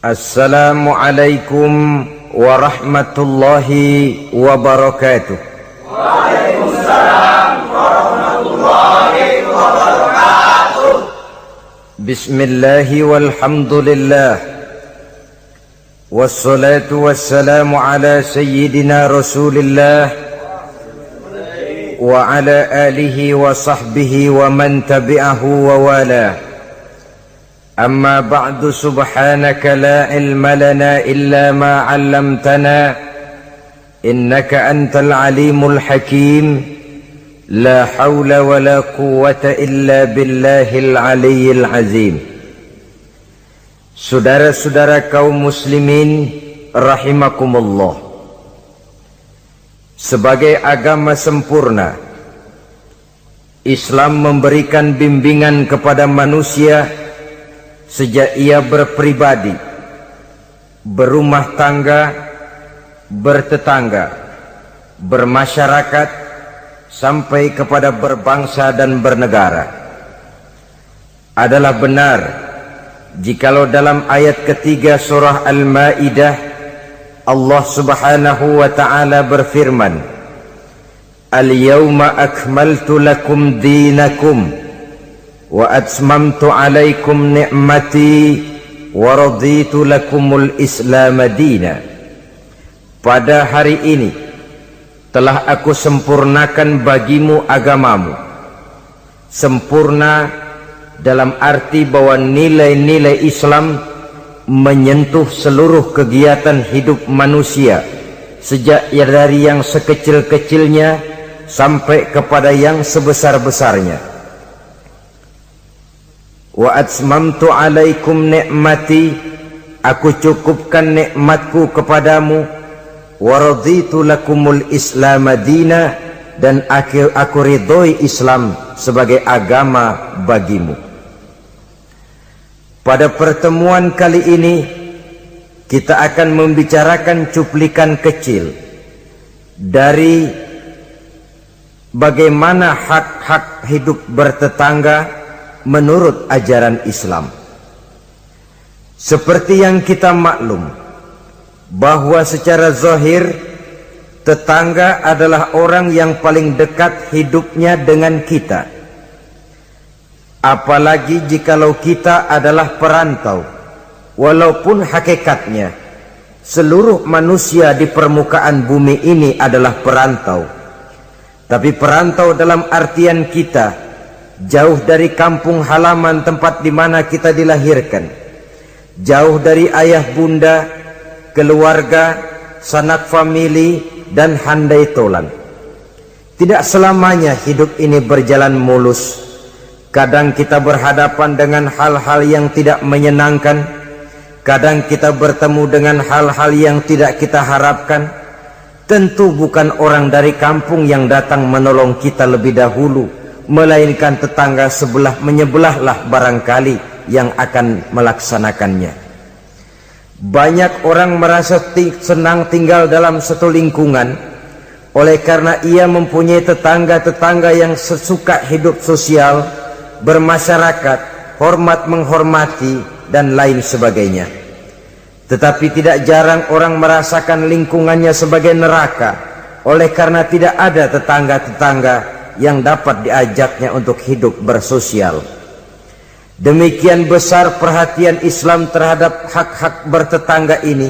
Assalamualaikum warahmatullahi wabarakatuh. Waalaikumsalam warahmatullahi wabarakatuh. Bismillahi walhamdulillah, wassalatu wassalamu ala sayyidina rasulillah wa ala alihi wa sahbihi wa man tabi'ahu wa wala. Amma ba'du, subhanaka la ilma lana illa ma 'allamtana innaka antal alimul hakim. La hawla wa la quwwata illa billahil aliyyil azim. Saudara-saudara kaum muslimin rahimakumullah, sebagai agama sempurna, Islam memberikan bimbingan kepada manusia sejak ia berpribadi, berumah tangga, bertetangga, bermasyarakat, sampai kepada berbangsa dan bernegara. Adalah benar jikalau dalam ayat ketiga surah Al-Maidah Allah subhanahu wa ta'ala berfirman, Al-yawma akmaltu lakum dinakum wa atmamtu alaikum ni'mati wa raditu lakumul islam dina. Pada hari ini telah aku sempurnakan bagimu agamamu. Sempurna dalam arti bahwa nilai-nilai Islam menyentuh seluruh kegiatan hidup manusia, sejak dari yang sekecil-kecilnya sampai kepada yang sebesar-besarnya. Wa atmamtu alaikum ni'mati, aku cukupkan nikmatku kepadamu. Wa raditu lakumul islam dina, dan aku ridhoi Islam sebagai agama bagimu. Pada pertemuan kali ini kita akan membicarakan cuplikan kecil dari bagaimana hak-hak hidup bertetangga menurut ajaran Islam. Seperti yang kita maklum bahwa secara zahir tetangga adalah orang yang paling dekat hidupnya dengan kita. Apalagi jikalau kita adalah perantau. Walaupun hakikatnya seluruh manusia di permukaan bumi ini adalah perantau, tapi perantau dalam artian kita jauh dari kampung halaman tempat di mana kita dilahirkan, jauh dari ayah bunda, keluarga, sanak famili, dan handai tolan. Tidak selamanya hidup ini berjalan mulus. Kadang kita berhadapan dengan hal-hal yang tidak menyenangkan. Kadang kita bertemu dengan hal-hal yang tidak kita harapkan. Tentu bukan orang dari kampung yang datang menolong kita lebih dahulu, melainkan tetangga sebelah menyebelahlah barangkali yang akan melaksanakannya. Banyak orang merasa senang tinggal dalam satu lingkungan oleh karena ia mempunyai tetangga-tetangga yang sesuka hidup sosial, bermasyarakat, hormat menghormati, dan lain sebagainya. Tetapi tidak jarang orang merasakan lingkungannya sebagai neraka oleh karena tidak ada tetangga-tetangga yang dapat diajaknya untuk hidup bersosial. Demikian besar perhatian Islam terhadap hak-hak bertetangga ini,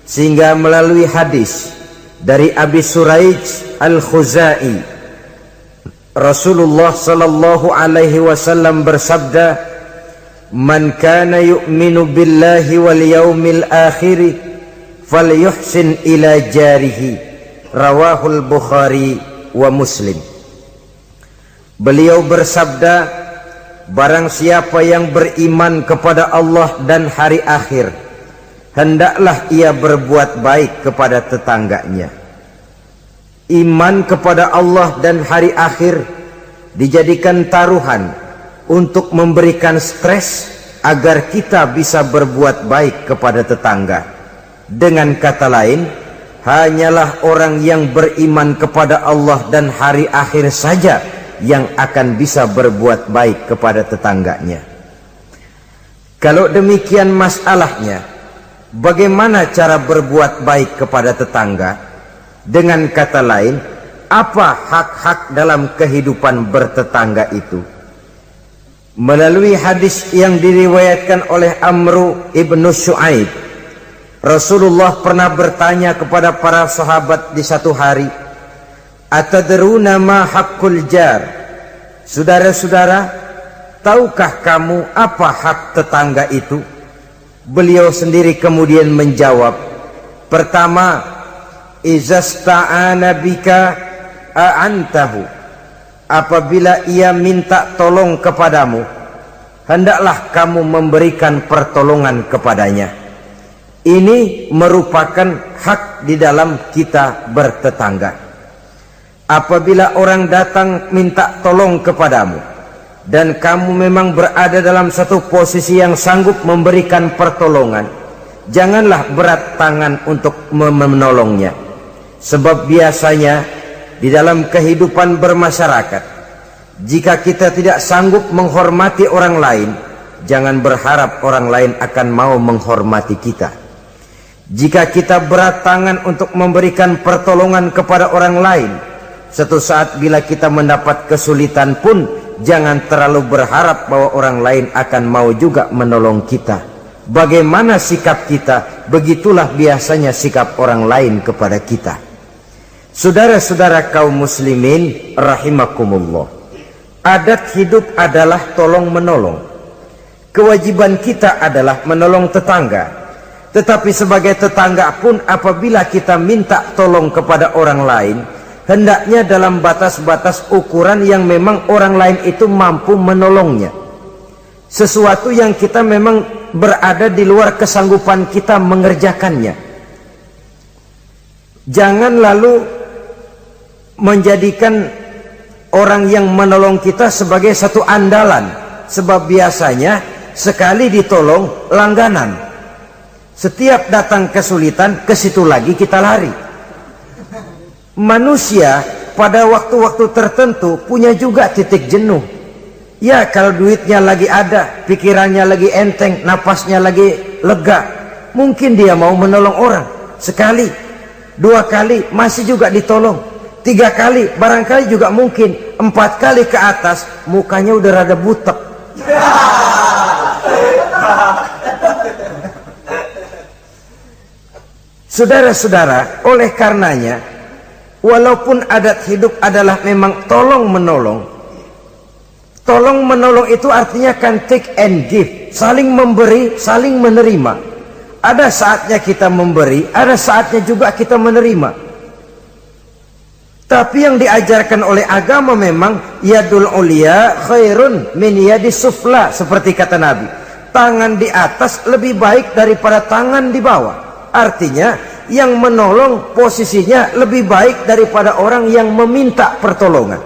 sehingga melalui hadis dari Abi Suraij Al-Khuzai, Rasulullah sallallahu alaihi wasallam bersabda, "Man kana yu'minu billahi wal yaumil akhir falyuhsin ila jarihi." Rawahul Bukhari wa Muslim. Beliau bersabda, barang siapa yang beriman kepada Allah dan hari akhir, hendaklah ia berbuat baik kepada tetangganya. Iman kepada Allah dan hari akhir dijadikan taruhan untuk memberikan stres agar kita bisa berbuat baik kepada tetangga. Dengan kata lain, hanyalah orang yang beriman kepada Allah dan hari akhir saja yang akan bisa berbuat baik kepada tetangganya. Kalau demikian masalahnya, bagaimana cara berbuat baik kepada tetangga? Dengan kata lain, apa hak-hak dalam kehidupan bertetangga itu? Melalui hadis yang diriwayatkan oleh Amru ibnu Shu'aib, Rasulullah pernah bertanya kepada para sahabat di satu hari, "Atadruna ma haqqul jar?" Saudara-saudara, tahukah kamu apa hak tetangga itu? Beliau sendiri kemudian menjawab, pertama, izasta'ana bika a'antahu. Apabila ia minta tolong kepadamu, hendaklah kamu memberikan pertolongan kepadanya. Ini merupakan hak di dalam kita bertetangga. Apabila orang datang minta tolong kepadamu dan kamu memang berada dalam satu posisi yang sanggup memberikan pertolongan, janganlah berat tangan untuk menolongnya. Sebab biasanya di dalam kehidupan bermasyarakat, jika kita tidak sanggup menghormati orang lain, jangan berharap orang lain akan mau menghormati kita. Jika kita berat tangan untuk memberikan pertolongan kepada orang lain, suatu saat bila kita mendapat kesulitan pun, jangan terlalu berharap bahwa orang lain akan mau juga menolong kita. Bagaimana sikap kita, begitulah biasanya sikap orang lain kepada kita. Saudara-saudara kaum muslimin rahimakumullah, adat hidup adalah tolong menolong. Kewajiban kita adalah menolong tetangga. Tetapi sebagai tetangga pun, apabila kita minta tolong kepada orang lain, hendaknya dalam batas-batas ukuran yang memang orang lain itu mampu menolongnya. Sesuatu yang kita memang berada di luar kesanggupan kita mengerjakannya. Jangan lalu menjadikan orang yang menolong kita sebagai satu andalan. Sebab biasanya sekali ditolong langganan. Setiap datang kesulitan, ke situ lagi kita lari. Manusia pada waktu-waktu tertentu punya juga titik jenuh. Ya, kalau duitnya lagi ada, pikirannya lagi enteng, napasnya lagi lega, mungkin dia mau menolong orang. Sekali, dua kali masih juga ditolong, 3 kali barangkali juga mungkin, 4 kali ke atas mukanya udah rada butek. Saudara-saudara, oleh karenanya, walaupun adat hidup adalah memang tolong menolong, tolong menolong itu artinya kan take and give, saling memberi, saling menerima. Ada saatnya kita memberi, ada saatnya juga kita menerima. Tapi yang diajarkan oleh agama memang yadul ulia khairun min yadis sufla, seperti kata Nabi. Tangan di atas lebih baik daripada tangan di bawah. Artinya yang menolong posisinya lebih baik daripada orang yang meminta pertolongan.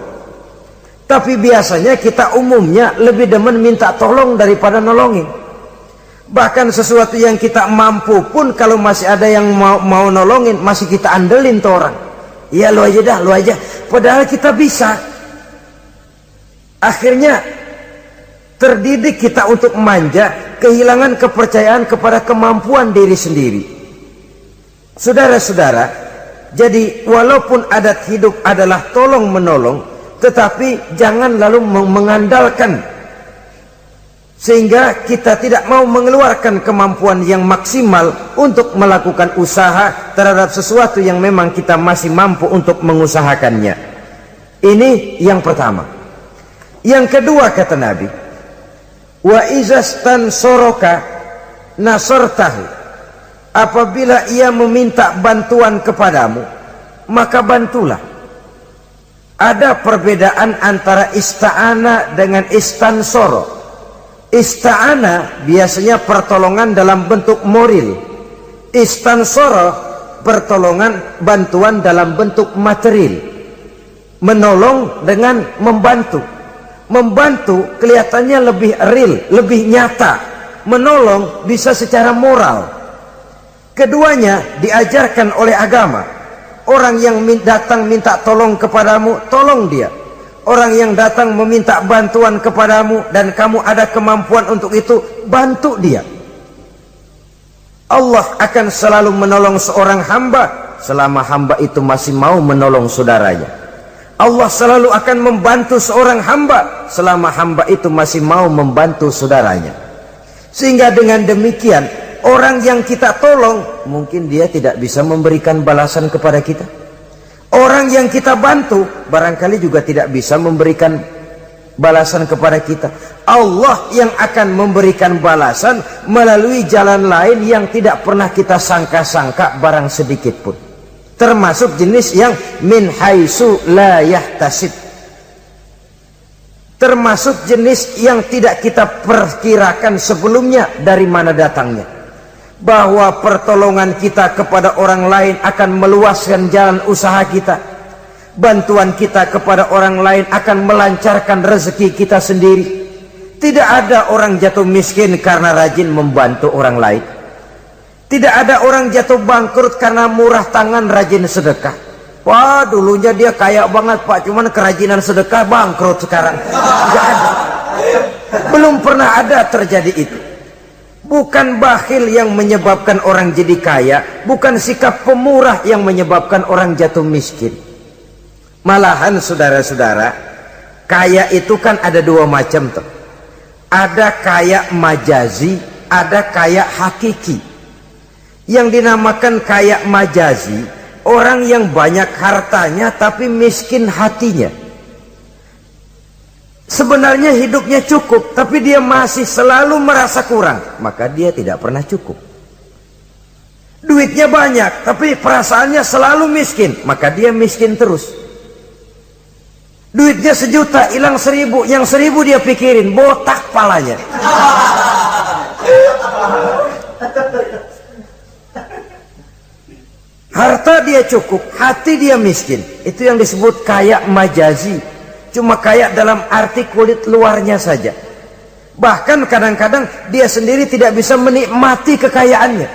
Tapi biasanya kita umumnya lebih demen minta tolong daripada nolongin. Bahkan sesuatu yang kita mampu pun, kalau masih ada yang mau nolongin, masih kita andelin tuh orang. Ya lu aja dah, lu aja. Padahal kita bisa. Akhirnya terdidik kita untuk manja, kehilangan kepercayaan kepada kemampuan diri sendiri. Saudara-saudara, jadi walaupun adat hidup adalah tolong menolong, tetapi jangan lalu mengandalkan sehingga kita tidak mau mengeluarkan kemampuan yang maksimal untuk melakukan usaha terhadap sesuatu yang memang kita masih mampu untuk mengusahakannya. Ini yang pertama. Yang kedua, kata Nabi, wa izastan soroka nasortahu. Apabila ia meminta bantuan kepadamu, maka bantulah. Ada perbedaan antara ista'ana dengan istansoro. Ista'ana biasanya pertolongan dalam bentuk moral. Istansoro pertolongan, bantuan dalam bentuk material. Menolong dengan membantu. Membantu kelihatannya lebih real, lebih nyata. Menolong bisa secara moral. Keduanya diajarkan oleh agama. Orang yang datang minta tolong kepadamu, tolong dia. Orang yang datang meminta bantuan kepadamu dan kamu ada kemampuan untuk itu, bantu dia. Allah akan selalu menolong seorang hamba selama hamba itu masih mau menolong saudaranya. Allah selalu akan membantu seorang hamba selama hamba itu masih mau membantu saudaranya. Sehingga dengan demikian, orang yang kita tolong mungkin dia tidak bisa memberikan balasan kepada kita. Orang yang kita bantu barangkali juga tidak bisa memberikan balasan kepada kita. Allah yang akan memberikan balasan melalui jalan lain yang tidak pernah kita sangka-sangka barang sedikit pun. Termasuk jenis yang min haitsu la yahtasib. Termasuk jenis yang tidak kita perkirakan sebelumnya dari mana datangnya. Bahwa pertolongan kita kepada orang lain akan meluaskan jalan usaha kita. Bantuan kita kepada orang lain akan melancarkan rezeki kita sendiri. Tidak ada orang jatuh miskin karena rajin membantu orang lain. Tidak ada orang jatuh bangkrut karena murah tangan rajin sedekah. Wah, dulunya dia kaya banget Pak, cuman kerajinan sedekah bangkrut sekarang. Tidak ada. Belum pernah ada terjadi itu. Bukan bakhil yang menyebabkan orang jadi kaya, bukan sikap pemurah yang menyebabkan orang jatuh miskin. Malahan saudara-saudara, kaya itu kan ada dua macam tuh. Ada kaya majazi, ada kaya hakiki. Yang dinamakan kaya majazi, orang yang banyak hartanya tapi miskin hatinya. Sebenarnya hidupnya cukup, tapi dia masih selalu merasa kurang, maka dia tidak pernah cukup. Duitnya banyak, tapi perasaannya selalu miskin, maka dia miskin terus. Duitnya 1 juta, hilang 1.000, yang 1.000 dia pikirin, botak palanya. Harta dia cukup, hati dia miskin. Itu yang disebut kaya majazi. Cuma kaya dalam arti kulit luarnya saja. Bahkan kadang-kadang dia sendiri tidak bisa menikmati kekayaannya.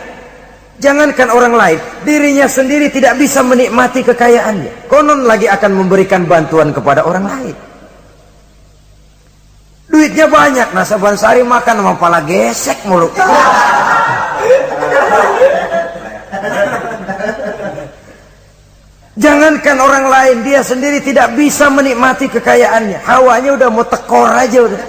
Jangankan orang lain, dirinya sendiri tidak bisa menikmati kekayaannya. Konon lagi akan memberikan bantuan kepada orang lain. Duitnya banyak, nah saban sehari makan sama pala gesek mulu. Jangankan orang lain, dia sendiri tidak bisa menikmati kekayaannya. Hawanya udah mau tekor aja udah.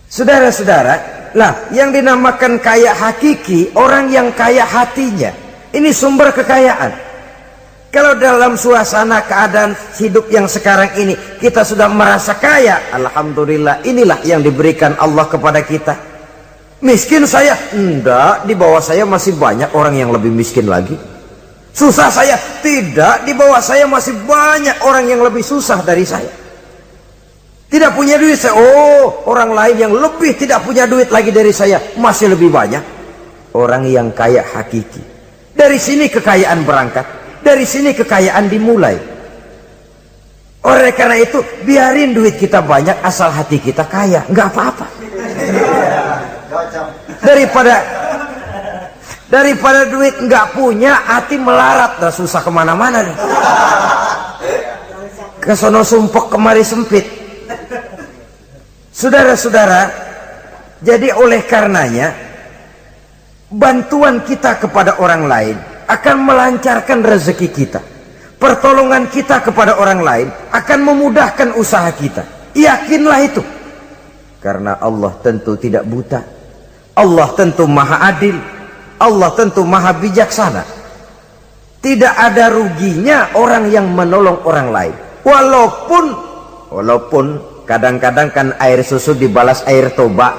Saudara-saudara, lah yang dinamakan kaya hakiki, orang yang kaya hatinya. Ini sumber kekayaan. Kalau dalam suasana keadaan hidup yang sekarang ini kita sudah merasa kaya, alhamdulillah, inilah yang diberikan Allah kepada kita. Miskin saya? Enggak, di bawah saya masih banyak orang yang lebih miskin lagi. Susah saya? Tidak, di bawah saya masih banyak orang yang lebih susah dari saya. Tidak punya duit saya, oh orang lain yang lebih tidak punya duit lagi dari saya masih lebih banyak. Orang yang kaya hakiki. Dari sini kekayaan berangkat, dari sini kekayaan dimulai. Oleh karena itu biarin duit kita banyak asal hati kita kaya, nggak apa-apa. Daripada duit nggak punya, hati melarat, dah susah kemana-mana nih. Kesono sumpek kemari sempit. Saudara-saudara, jadi oleh karenanya bantuan kita kepada orang lain akan melancarkan rezeki kita. Pertolongan kita kepada orang lain akan memudahkan usaha kita. Yakinlah itu. Karena Allah tentu tidak buta. Allah tentu maha adil. Allah tentu maha bijaksana. Tidak ada ruginya orang yang menolong orang lain. Walaupun kadang-kadang kan air susu dibalas air tuba.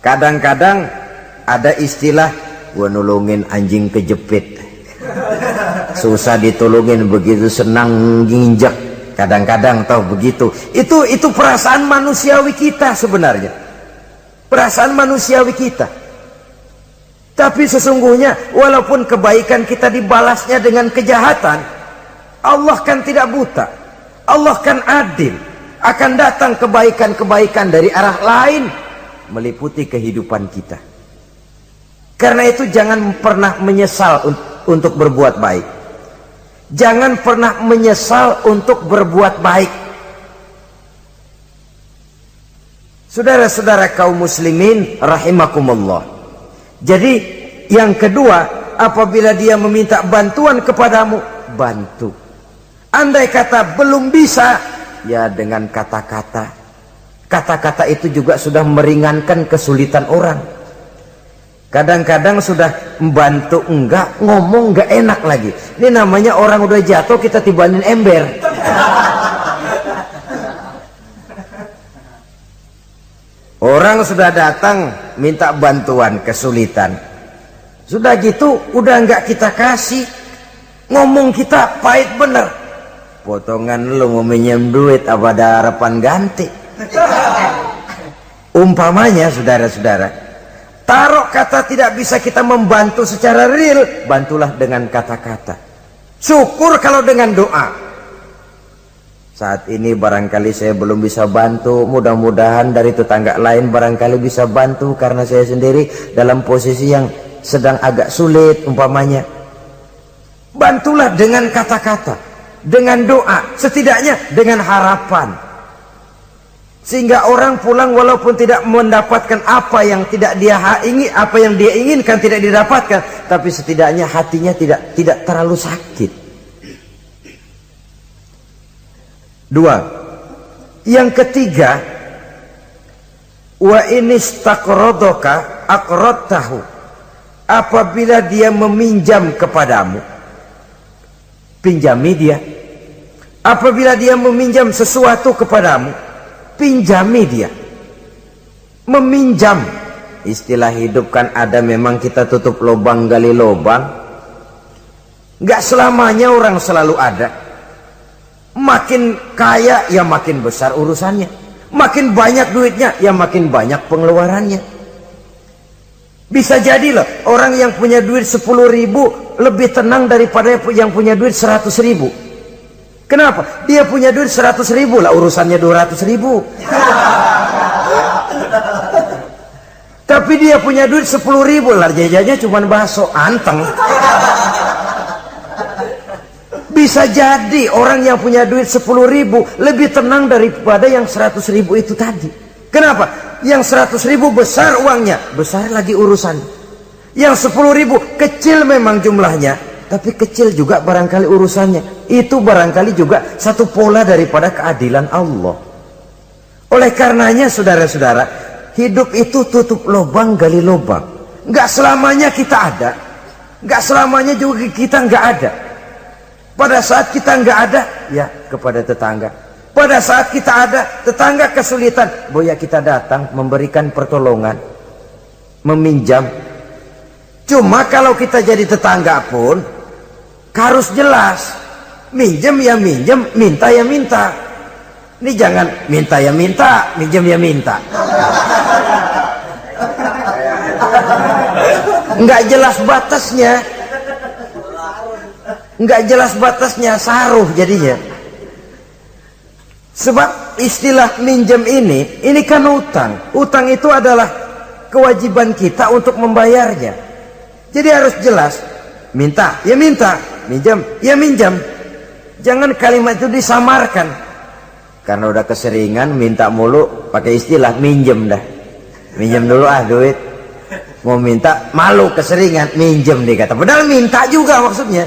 Kadang-kadang ada istilah, gua nolongin anjing kejepit. Susah ditolongin, begitu senang nginjek. Kadang-kadang tahu begitu. Itu perasaan manusiawi kita sebenarnya. Perasaan manusiawi kita. Tapi sesungguhnya walaupun kebaikan kita dibalasnya dengan kejahatan, Allah kan tidak buta. Allah kan adil. Akan datang kebaikan-kebaikan dari arah lain meliputi kehidupan kita. Karena itu jangan pernah menyesal untuk berbuat baik. Jangan pernah menyesal untuk berbuat baik. Saudara-saudara kaum muslimin rahimakumullah. Jadi yang kedua, apabila dia meminta bantuan kepadamu, bantu. Andai kata belum bisa, ya dengan kata-kata. Kata-kata itu juga sudah meringankan kesulitan orang. Kadang-kadang sudah membantu enggak, ngomong enggak enak lagi. Ini namanya orang udah jatuh kita tibanin ember. Orang sudah datang minta bantuan, kesulitan. Sudah gitu udah enggak kita kasih. Ngomong kita pahit bener. Potongan lu mau minjem duit apa ada harapan ganti? Umpamanya saudara-saudara, taruh kata tidak bisa kita membantu secara real, bantulah dengan kata-kata. Syukur kalau dengan doa. Saat ini barangkali saya belum bisa bantu, mudah-mudahan dari tetangga lain barangkali bisa bantu karena saya sendiri dalam posisi yang sedang agak sulit umpamanya. Bantulah dengan kata-kata, dengan doa, setidaknya dengan harapan. Sehingga orang pulang walaupun tidak mendapatkan apa yang tidak dia ingin, apa yang dia inginkan tidak didapatkan, tapi setidaknya hatinya tidak terlalu sakit. Dua, yang ketiga, wa inistaqradoka aqradtahu, apabila dia meminjam kepadamu, pinjami dia. Apabila dia meminjam sesuatu kepadamu, pinjami dia. Meminjam, istilah hidup kan ada, memang kita tutup lubang gali lubang. Nggak selamanya orang selalu ada. Makin kaya ya makin besar urusannya, makin banyak duitnya ya makin banyak pengeluarannya. Bisa jadi loh orang yang punya duit 10.000 lebih tenang daripada yang punya duit 100.000. Kenapa? Dia punya duit 100.000 lah urusannya 200.000. Tapi dia punya duit 10.000 lah jajannya cuma bakso anteng. Bisa jadi orang yang punya duit 10.000 lebih tenang daripada yang 100.000 itu tadi. Kenapa? Yang 100.000 besar uangnya, besar lagi urusan. Yang 10.000 kecil memang jumlahnya, tapi kecil juga barangkali urusannya. Itu barangkali juga satu pola daripada keadilan Allah. Oleh karenanya saudara-saudara, hidup itu tutup lubang gali lubang. Nggak selamanya kita ada, nggak selamanya juga kita nggak ada. Pada saat kita nggak ada, ya kepada tetangga. Pada saat kita ada, tetangga kesulitan, boya kita datang memberikan pertolongan, meminjam. Cuma kalau kita jadi tetangga pun harus jelas, minjem ya minjem, minta ya minta. Ini jangan minta ya minta, minjem ya minta. Nggak jelas batasnya. Nggak jelas batasnya, saruh jadinya. Sebab istilah minjem ini kan utang. Utang itu adalah kewajiban kita untuk membayarnya. Jadi harus jelas, minta ya minta, minjam ya minjam. Jangan kalimat itu disamarkan. Karena udah keseringan minta mulu, pakai istilah minjem dah. Minjem dulu duit. Mau minta malu keseringan, minjem dikata. Padahal minta juga maksudnya.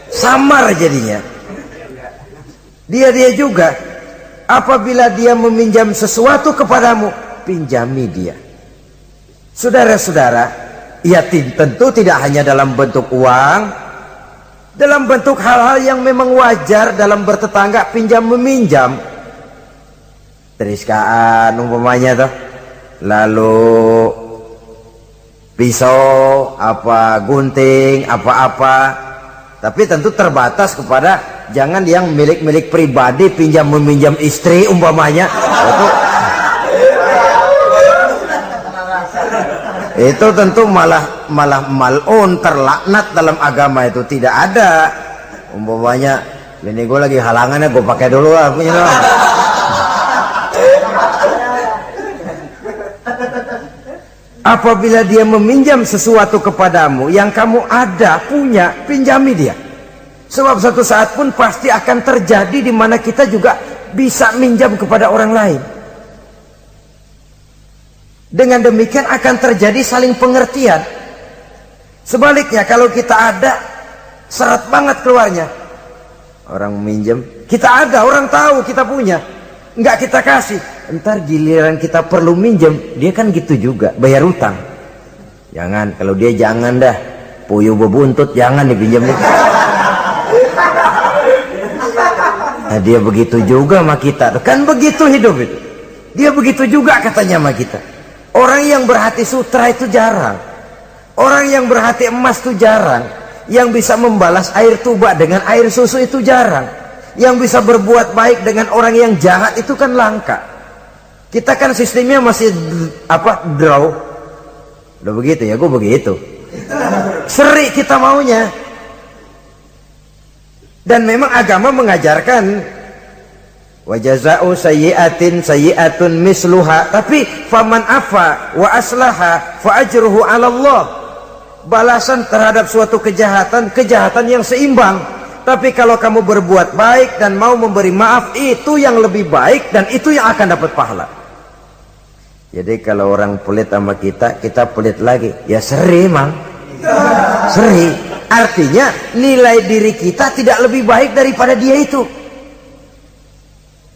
Samar jadinya. Dia juga apabila dia meminjam sesuatu kepadamu, pinjami dia. Saudara-saudara, ya tentu tidak hanya dalam bentuk uang, dalam bentuk hal-hal yang memang wajar dalam bertetangga, pinjam meminjam. Teriskaan umpamanya tuh, lalu pisau, apa gunting, apa-apa. Tapi tentu terbatas kepada jangan yang milik-milik pribadi pinjam meminjam istri umpamanya. Itu tentu malah mal'un, terlaknat dalam agama itu. Tidak ada umpamanya ini gue lagi halangannya gue pakai dulu lah punya dong. Apabila dia meminjam sesuatu kepadamu yang kamu ada, punya, pinjami dia. Sebab satu saat pun pasti akan terjadi di mana kita juga bisa minjam kepada orang lain. Dengan demikian akan terjadi saling pengertian. Sebaliknya kalau kita ada, seret banget keluarnya. Orang minjem, kita ada, orang tahu kita punya, nggak kita kasih. Entar giliran kita perlu minjem, dia kan gitu juga, bayar utang. Jangan, kalau dia jangan dah, puyuh bebuntut jangan dipinjam nih. Nah, dia begitu juga sama kita, kan begitu hidup itu. Dia begitu juga katanya sama kita. Orang yang berhati sutra itu jarang. Orang yang berhati emas itu jarang. Yang bisa membalas air tuba dengan air susu itu jarang. Yang bisa berbuat baik dengan orang yang jahat itu kan langka. Kita kan sistemnya masih draw. Udah begitu ya, gue begitu. Seri kita maunya. Dan memang agama mengajarkan wa jaza'u sayyi'atin sayyi'atun misluha, tapi faman afa wa aslaha fa ajruhu 'ala Allah. Balasan terhadap suatu kejahatan, kejahatan yang seimbang. Tapi kalau kamu berbuat baik dan mau memberi maaf, itu yang lebih baik dan itu yang akan dapat pahala. Jadi kalau orang pelit sama kita, kita pelit lagi, ya seri mang, seri. Artinya nilai diri kita tidak lebih baik daripada dia itu.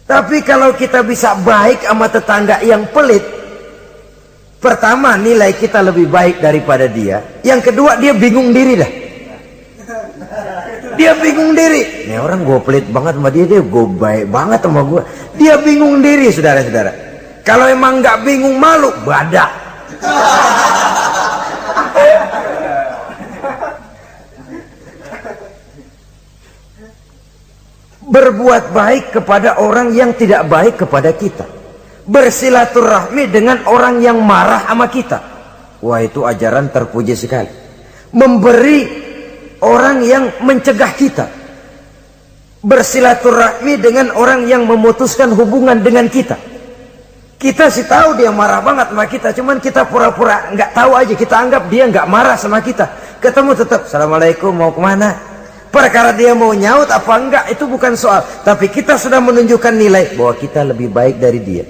Tapi kalau kita bisa baik sama tetangga yang pelit, pertama nilai kita lebih baik daripada dia. Yang kedua dia bingung diri dah. Dia bingung diri. Nih orang gue pelit banget sama dia, gue baik banget sama gue. Dia bingung diri, saudara-saudara. Kalau emang nggak bingung malu, badak. Berbuat baik kepada orang yang tidak baik kepada kita. Bersilaturahmi dengan orang yang marah sama kita. Wah, itu ajaran terpuji sekali. Memberi orang yang mencegah kita. Bersilaturahmi dengan orang yang memutuskan hubungan dengan kita. Kita sih tahu dia marah banget sama kita, cuman kita pura-pura nggak tahu aja. Kita anggap dia nggak marah sama kita. Ketemu tetap, assalamualaikum, mau kemana? Perkara dia mau nyaut apa enggak itu bukan soal, tapi kita sudah menunjukkan nilai bahwa kita lebih baik dari dia.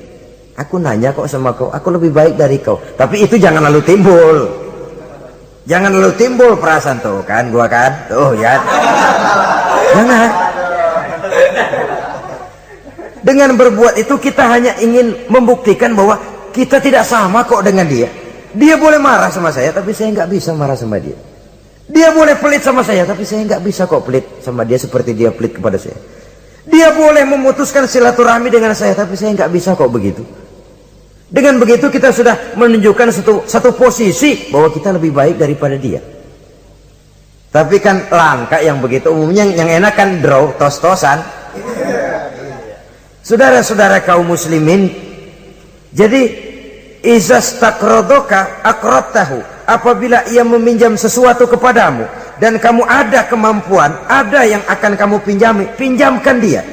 Aku nanya kok sama kau, aku lebih baik dari kau. Tapi itu jangan lalu timbul. Jangan lalu timbul perasaan tuh kan, gua kan, tuh ya. Jangan. Dengan berbuat itu kita hanya ingin membuktikan bahwa kita tidak sama kok dengan dia. Dia boleh marah sama saya, tapi saya nggak bisa marah sama dia. Dia boleh pelit sama saya, tapi saya nggak bisa kok pelit sama dia seperti dia pelit kepada saya. Dia boleh memutuskan silaturahmi dengan saya, tapi saya nggak bisa kok begitu. Dengan begitu kita sudah menunjukkan satu posisi bahwa kita lebih baik daripada dia. Tapi kan langka yang begitu. Umumnya yang enak kan draw, tos-tosan. Saudara-saudara kaum muslimin, jadi izas takrodoka akrotahu. Apabila ia meminjam sesuatu kepadamu dan kamu ada kemampuan, ada yang akan kamu pinjami, pinjamkan dia.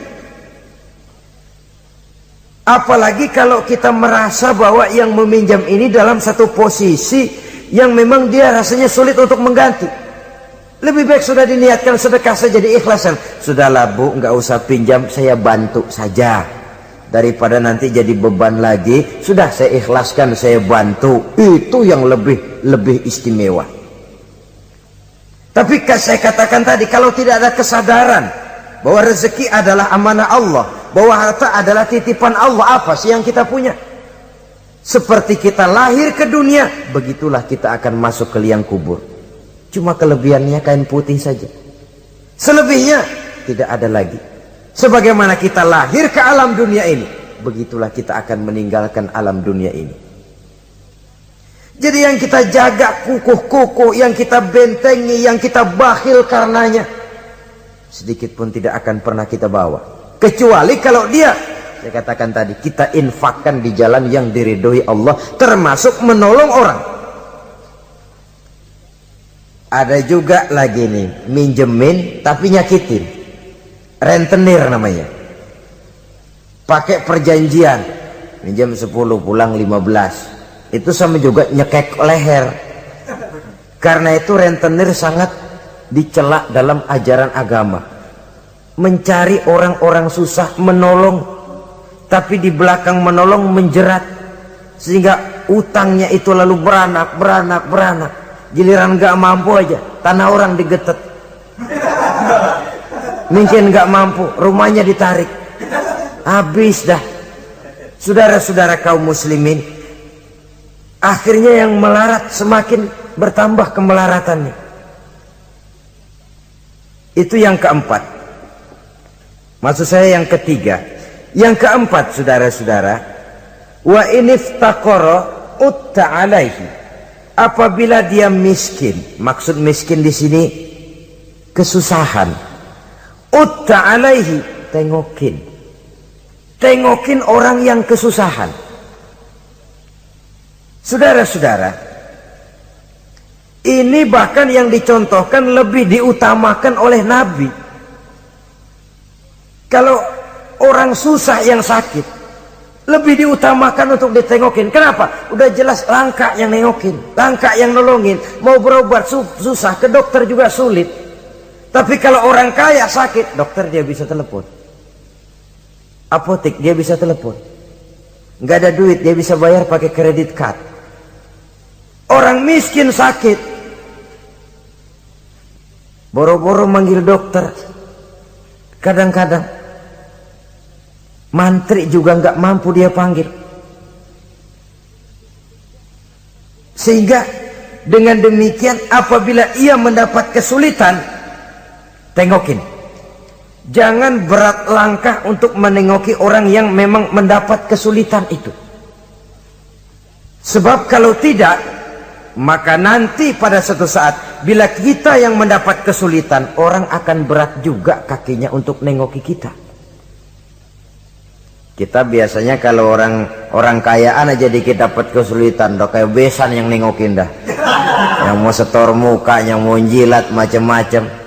Apalagi kalau kita merasa bahwa yang meminjam ini dalam satu posisi yang memang dia rasanya sulit untuk mengganti. Lebih baik sudah diniatkan sedekah saja, diikhlasan. Sudahlah bu, nggak usah pinjam, saya bantu saja. Daripada nanti jadi beban lagi, sudah saya ikhlaskan, saya bantu. Itu yang lebih istimewa. Tapi saya katakan tadi, kalau tidak ada kesadaran bahwa rezeki adalah amanah Allah, bahwa harta adalah titipan Allah, apa sih yang kita punya? Seperti kita lahir ke dunia, begitulah kita akan masuk ke liang kubur. Cuma kelebihannya kain putih saja. Selebihnya tidak ada lagi. Sebagaimana kita lahir ke alam dunia ini, begitulah kita akan meninggalkan alam dunia ini. Jadi yang kita jaga kukuh-kukuh, yang kita bentengi, yang kita bakhil karenanya, sedikit pun tidak akan pernah kita bawa. Kecuali kalau dia, saya katakan tadi, kita infakkan di jalan yang diridhoi Allah, termasuk menolong orang. Ada juga lagi nih, minjemin tapi nyakitin. Rentenir namanya. Pakai perjanjian, minjam 10 pulang 15. Itu sama juga nyekek leher. Karena itu rentenir sangat dicela dalam ajaran agama. Mencari orang-orang susah, menolong, tapi di belakang menolong menjerat, sehingga utangnya itu lalu beranak. Giliran nggak mampu aja, tanah orang digetet. Mungkin nggak mampu, rumahnya ditarik. Habis dah. Saudara-saudara kaum muslimin, akhirnya yang melarat semakin bertambah kemelaratannya. Itu yang keempat. Maksud saya yang ketiga. Yang keempat, saudara-saudara, wa iniftaqara utta alaihi. Apabila dia miskin, maksud miskin di sini kesusahan. Utta alaihi, tengokin orang yang kesusahan. Saudara-saudara, ini bahkan yang dicontohkan lebih diutamakan oleh Nabi. Kalau orang susah yang sakit, lebih diutamakan untuk ditengokin. Kenapa? Udah jelas langka yang nengokin, langka yang nolongin. Mau berobat susah, ke dokter juga sulit. Tapi kalau orang kaya sakit, dokter dia bisa telepon, apotek dia bisa telepon. Nggak ada duit, dia bisa bayar pakai kredit card. Orang miskin sakit, boro-boro manggil dokter. Kadang-kadang mantri juga nggak mampu dia panggil. Sehingga dengan demikian apabila ia mendapat kesulitan, tengokin. Jangan berat langkah untuk menengoki orang yang memang mendapat kesulitan itu. Sebab kalau tidak, maka nanti pada suatu saat bila kita yang mendapat kesulitan, orang akan berat juga kakinya untuk nengoki kita. Kita biasanya kalau orang kayaan aja dikit dapat kesulitan, dok kayak besan yang nengokin dah. Yang mau setor muka, yang mau jilat macam-macam.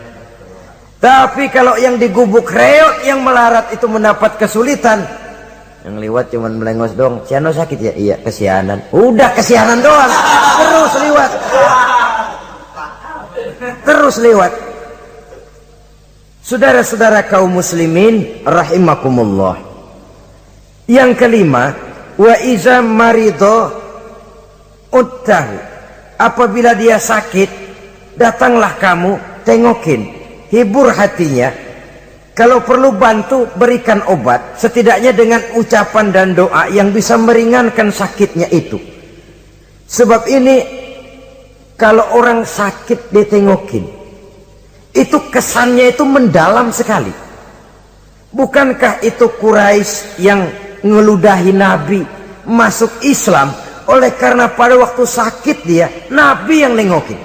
Tapi kalau yang digubuk reot yang melarat itu mendapat kesulitan, yang lewat cuman melengos dong. Siano sakit ya? Iya, kesianan. Udah kesianan doang. Terus lewat. Terus lewat. Saudara-saudara kaum muslimin rahimakumullah. Yang kelima, wa iza marido uttahu. Apabila dia sakit, datanglah kamu, tengokin, hibur hatinya. Kalau perlu bantu, berikan obat, setidaknya dengan ucapan dan doa yang bisa meringankan sakitnya itu. Sebab ini kalau orang sakit ditengokin, itu kesannya itu mendalam sekali. Bukankah itu Quraisy yang ngeludahi Nabi masuk Islam oleh karena pada waktu sakit dia, Nabi yang nengokin.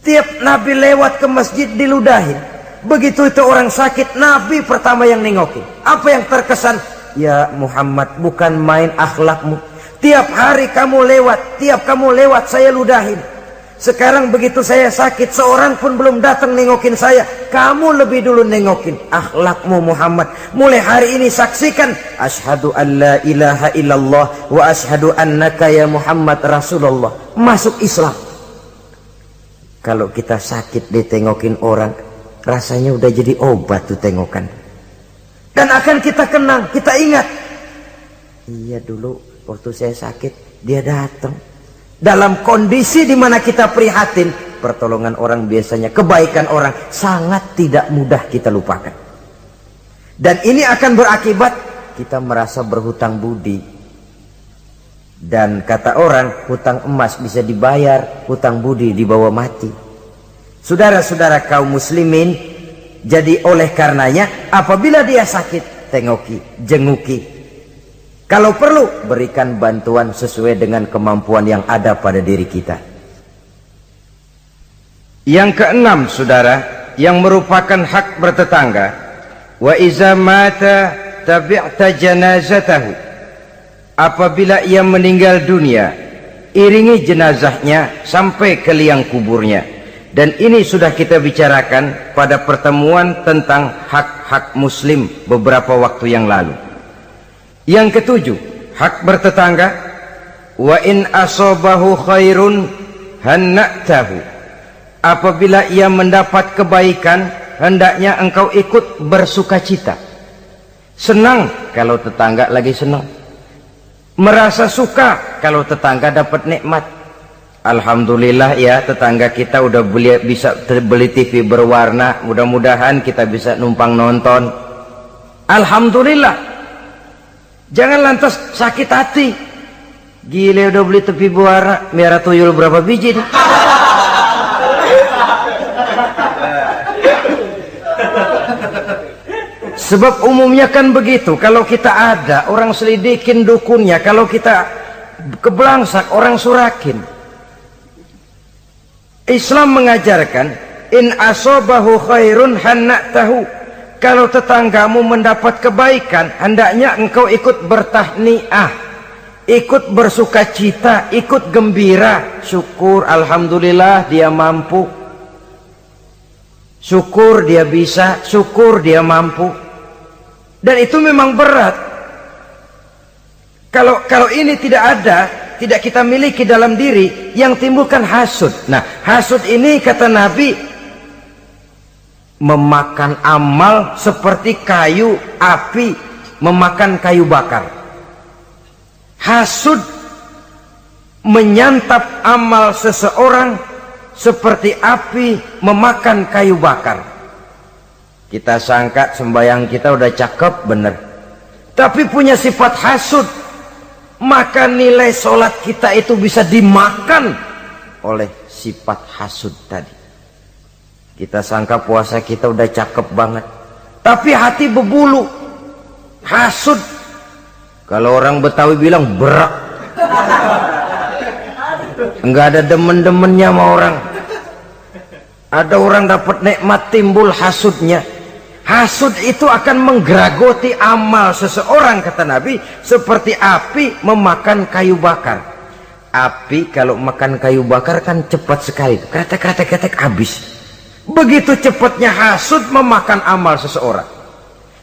Tiap Nabi lewat ke masjid diludahin. Begitu itu orang sakit, Nabi pertama yang nengokin. Apa yang terkesan? Ya Muhammad, bukan main akhlakmu. Tiap hari kamu lewat saya ludahin. Sekarang begitu saya sakit, seorang pun belum datang nengokin saya. Kamu lebih dulu nengokin. Akhlakmu Muhammad. Mulai hari ini saksikan. Asyhadu an la ilaha illallah wa asyhadu annaka ya Muhammad Rasulullah. Masuk Islam. Kalau kita sakit ditengokin orang, rasanya udah jadi obat tuh tengokan. Dan akan kita kenang, kita ingat. Iya dulu waktu saya sakit, dia datang. Dalam kondisi di mana kita prihatin, pertolongan orang biasanya, kebaikan orang sangat tidak mudah kita lupakan. Dan ini akan berakibat kita merasa berhutang budi. Dan kata orang, hutang emas bisa dibayar, hutang budi dibawa mati. Saudara-saudara kaum muslimin, jadi oleh karenanya apabila dia sakit, tengoki, jenguki. Kalau perlu, berikan bantuan sesuai dengan kemampuan yang ada pada diri kita. Yang keenam, saudara, yang merupakan hak bertetangga, wa iza mata tabi'ta janazatahu. Apabila ia meninggal dunia, iringi jenazahnya sampai ke liang kuburnya. Dan ini sudah kita bicarakan pada pertemuan tentang hak-hak muslim beberapa waktu yang lalu. Yang ketujuh, hak bertetangga, wa in asobahu khairun hanna'tahu. Apabila ia mendapat kebaikan, hendaknya engkau ikut bersukacita. Senang kalau tetangga lagi senang. Merasa suka kalau tetangga dapat nikmat. Alhamdulillah ya, tetangga kita udah bisa beli TV berwarna, mudah-mudahan kita bisa numpang nonton. Alhamdulillah. Jangan lantas sakit hati. Gile udah beli TV berwarna, merah tuyul berapa biji nih? Sebab umumnya kan begitu, kalau kita ada orang selidikin dukunnya, kalau kita kebelangsak orang surakin. Islam mengajarkan in asobahu khairun hanna'tahu, kalau tetanggamu mendapat kebaikan hendaknya engkau ikut bertahniah, ikut bersukacita, ikut gembira, syukur alhamdulillah dia mampu, syukur dia bisa, syukur dia mampu. Dan itu memang berat. Kalau ini tidak ada, tidak kita miliki dalam diri, yang timbulkan hasud. Nah, hasud ini kata Nabi memakan amal seperti kayu api memakan kayu bakar. Hasud menyantap amal seseorang seperti api memakan kayu bakar. Kita sangka sembahyang kita udah cakep bener, tapi punya sifat hasud, maka nilai sholat kita itu bisa dimakan oleh sifat hasud tadi. Kita sangka puasa kita udah cakep banget, tapi hati berbulu hasud. Kalau orang Betawi bilang berak, enggak ada demen-demennya sama orang. Ada orang dapat nikmat timbul hasudnya. Hasud itu akan menggeragoti amal seseorang, kata Nabi, seperti api memakan kayu bakar. Api kalau makan kayu bakar kan cepat sekali, kretek habis. Begitu cepatnya hasud memakan amal seseorang.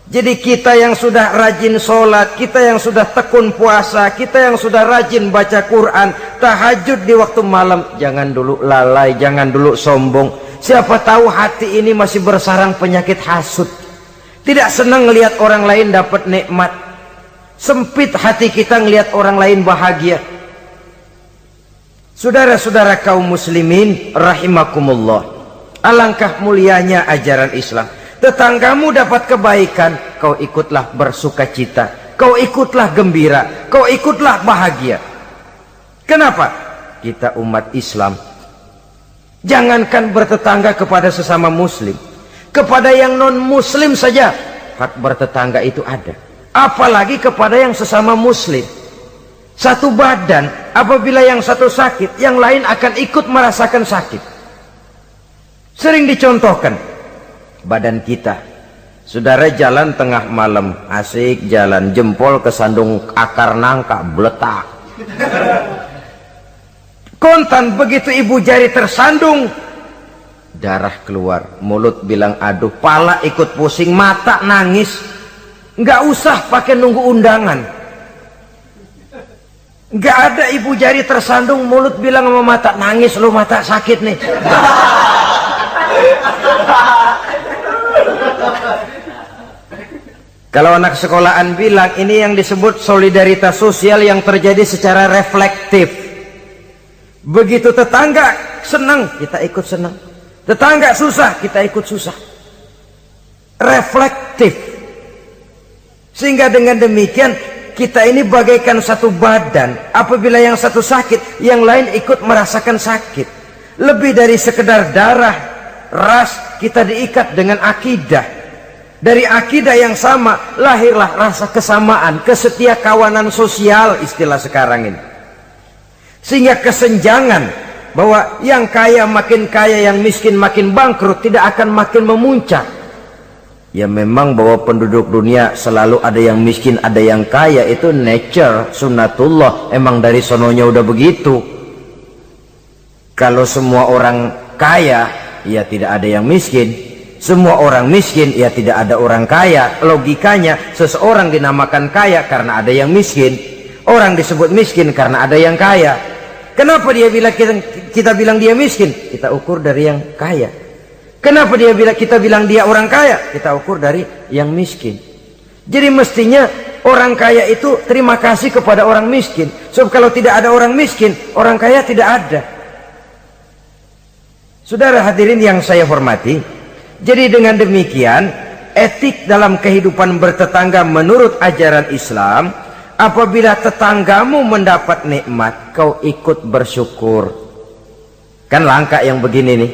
Jadi kita yang sudah rajin sholat, kita yang sudah tekun puasa, kita yang sudah rajin baca Quran, tahajud di waktu malam, jangan dulu lalai, jangan dulu sombong. Siapa tahu hati ini masih bersarang penyakit hasud, tidak senang melihat orang lain dapat nikmat, sempit hati kita melihat orang lain bahagia. Saudara-saudara kaum muslimin rahimakumullah, alangkah mulianya ajaran Islam. Tetanggamu dapat kebaikan, kau ikutlah bersukacita, kau ikutlah gembira, kau ikutlah bahagia. Kenapa? Kita umat Islam, jangankan bertetangga kepada sesama muslim, kepada yang non muslim saja hak bertetangga itu ada, apalagi kepada yang sesama muslim. Satu badan, apabila yang satu sakit, yang lain akan ikut merasakan sakit. Sering dicontohkan, badan kita, saudara jalan tengah malam, asik jalan, jempol kesandung akar nangka, beletak. Kontan begitu ibu jari tersandung, darah keluar, mulut bilang aduh, pala ikut pusing, mata nangis. Nggak usah pakai nunggu undangan. Nggak ada ibu jari tersandung, mulut bilang sama mata, nangis lu, mata sakit nih. Kalau anak sekolahan bilang, ini yang disebut solidaritas sosial yang terjadi secara reflektif. Begitu tetangga senang, kita ikut senang. Tetangga susah, kita ikut susah. Reflektif. Sehingga dengan demikian kita ini bagaikan satu badan. Apabila yang satu sakit, yang lain ikut merasakan sakit. Lebih dari sekedar darah, ras, kita diikat dengan akidah. Dari akidah yang sama lahirlah rasa kesamaan, kesetiakawanan sosial istilah sekarang ini. Sehingga kesenjangan bahwa yang kaya makin kaya, yang miskin makin bangkrut tidak akan makin memuncak. Ya memang bahwa penduduk dunia selalu ada yang miskin, ada yang kaya, itu nature, sunnatullah, emang dari sononya udah begitu. Kalau semua orang kaya, ya tidak ada yang miskin. Semua orang miskin, ya tidak ada orang kaya. Logikanya seseorang dinamakan kaya karena ada yang miskin, orang disebut miskin karena ada yang kaya. Kenapa dia bilang kita bilang dia miskin? Kita ukur dari yang kaya. Kenapa kita bilang dia orang kaya? Kita ukur dari yang miskin. Jadi mestinya Orang kaya itu terima kasih kepada orang miskin. Sebab kalau tidak ada orang miskin, orang kaya tidak ada. Saudara hadirin yang saya hormati, jadi dengan demikian etik dalam kehidupan bertetangga menurut ajaran Islam, apabila tetanggamu mendapat nikmat, kau ikut bersyukur. Kan langka yang begini nih.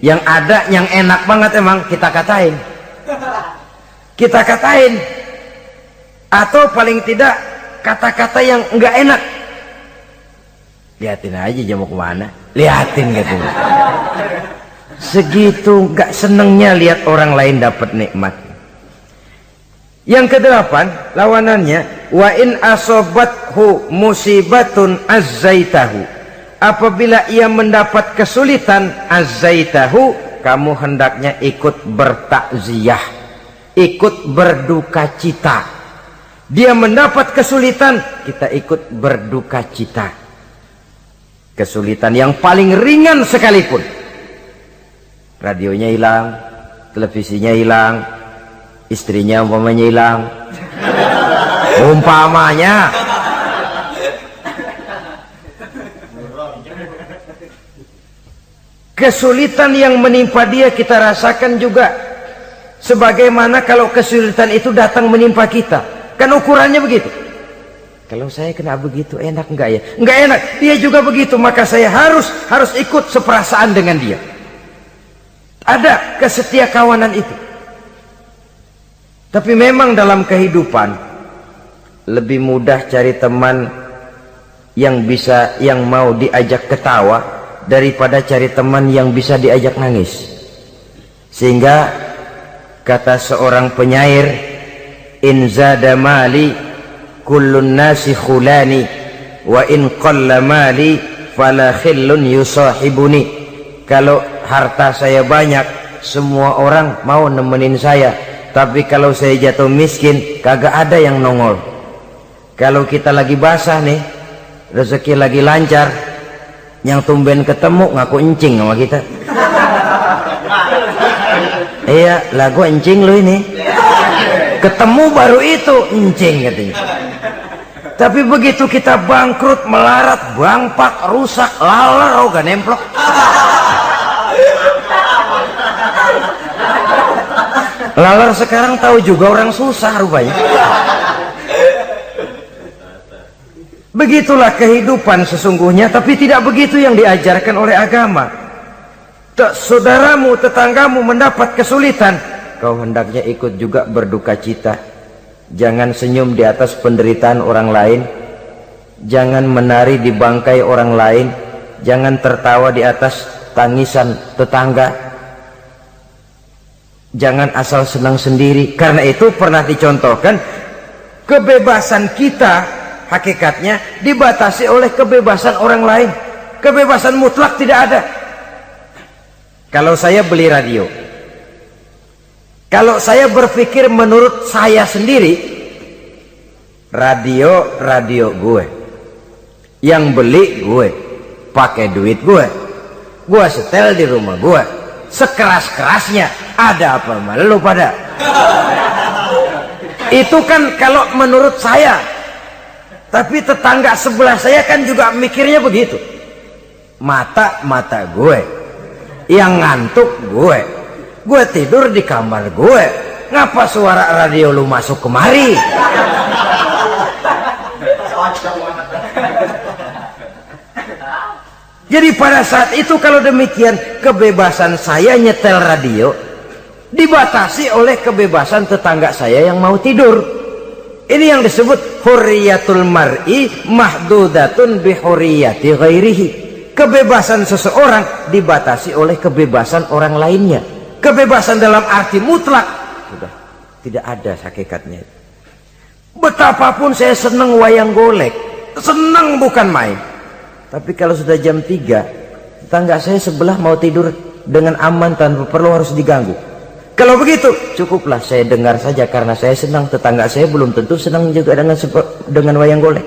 Yang ada yang enak banget emang kita katain. Kita katain. Atau paling tidak kata-kata yang enggak enak. Lihatin aja dia mau kemana. Lihatin gitu. Segitu enggak senengnya lihat orang lain dapat nikmat. Yang kedelapan, lawanannya, wa in asobathu musibatun azzaitahu. Apabila ia mendapat kesulitan, azzaitahu, kamu hendaknya ikut bertakziah, ikut berduka cita. Dia mendapat kesulitan, kita ikut berduka cita. Kesulitan yang paling ringan sekalipun. Radionya hilang, televisinya hilang, istrinya umpamanya hilang. Umpamanya. Kesulitan yang menimpa dia kita rasakan juga. Sebagaimana kalau kesulitan itu datang menimpa kita. Kan ukurannya begitu. Kalau saya kena begitu enak enggak ya? Enggak enak. Dia juga begitu, maka saya harus ikut seperasaan dengan dia. Ada kesetiakawanan itu. Tapi memang dalam kehidupan lebih mudah cari teman yang mau diajak ketawa daripada cari teman yang bisa diajak nangis. Sehingga kata seorang penyair, in zada mali kullun nasi khulani wa in qalla mali fala khillun yusahibuni. Kalau harta saya banyak, semua orang mau nemenin saya, tapi kalau saya jatuh miskin, kagak ada yang nongol. Kalau kita lagi basah nih, rezeki lagi lancar, yang tumben ketemu ngaku encing sama kita. Iya, lagu encing lu ini. Ketemu baru itu encing katanya. Tapi begitu kita bangkrut, melarat, bangpak, rusak, laler, gak nemplok. Laler sekarang tahu juga orang susah rupanya. Begitulah kehidupan sesungguhnya, tapi tidak begitu yang diajarkan oleh agama. Saudaramu, tetanggamu mendapat kesulitan, kau hendaknya ikut juga berduka cita. Jangan senyum di atas penderitaan orang lain, jangan menari di bangkai orang lain, jangan tertawa di atas tangisan tetangga, jangan asal senang sendiri. Karena itu pernah dicontohkan, kebebasan kita hakikatnya dibatasi oleh kebebasan orang lain. Kebebasan mutlak tidak ada. Kalau saya beli radio, kalau saya berpikir menurut saya sendiri, radio gue, yang beli gue, pakai duit gue setel di rumah gue, sekeras-kerasnya, ada apa malu pada? Itu kan kalau menurut saya. Tapi tetangga sebelah saya kan juga mikirnya begitu. Mata gue, yang ngantuk gue tidur di kamar gue, ngapa suara radio lu masuk kemari? Jadi pada saat itu kalau demikian, kebebasan saya nyetel radio dibatasi oleh kebebasan tetangga saya yang mau tidur. Ini yang disebut hurriyatul mar'i mahdudatun bihurriyati ghairihi. Kebebasan seseorang dibatasi oleh kebebasan orang lainnya. Kebebasan dalam arti mutlak sudah tidak ada hakikatnya. Betapapun saya senang wayang golek, senang bukan main. Tapi kalau sudah jam 3, tetangga saya sebelah mau tidur dengan aman tanpa perlu harus diganggu. Kalau begitu, cukuplah saya dengar saja karena saya senang. Tetangga saya belum tentu senang juga dengan wayang golek.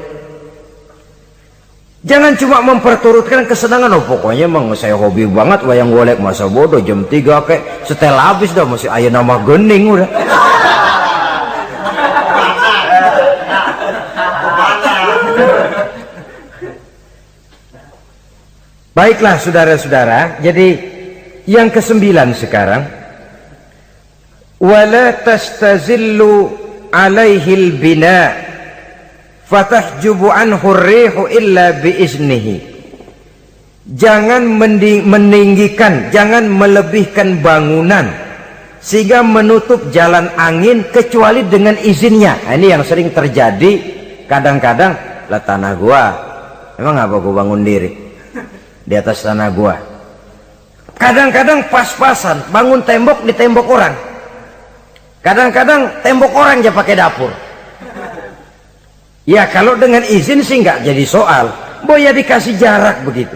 Jangan cuma memperturutkan kesenangan. Oh pokoknya emang saya hobi banget wayang golek, masa bodoh jam 3 kayak setel habis dah, masih ayah nama gening udah. Baiklah saudara-saudara, jadi yang ke-9 sekarang, wala tastazillu alaihil bina fatahjubu anhu rihu illa biiznihi. Jangan meninggikan, jangan melebihkan bangunan sehingga menutup jalan angin kecuali dengan izinnya. Nah, ini yang sering terjadi. Kadang-kadang, lah tanah gua, emang apa gua bangun diri di atas tanah gua. Kadang-kadang pas-pasan bangun tembok di tembok orang. Kadang-kadang tembok orang aja pakai dapur. Ya kalau dengan izin sih nggak jadi soal. Boya dikasih jarak begitu.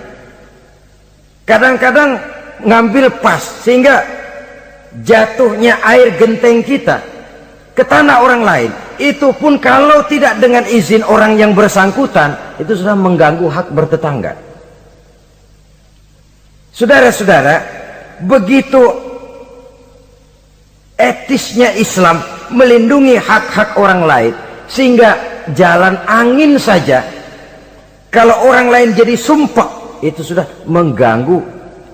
Kadang-kadang ngambil pas sehingga jatuhnya air genteng kita ke tanah orang lain, itu pun kalau tidak dengan izin orang yang bersangkutan, itu sudah mengganggu hak bertetangga. Saudara-saudara, begitu etisnya Islam melindungi hak-hak orang lain, sehingga jalan angin saja kalau orang lain jadi sumpah, itu sudah mengganggu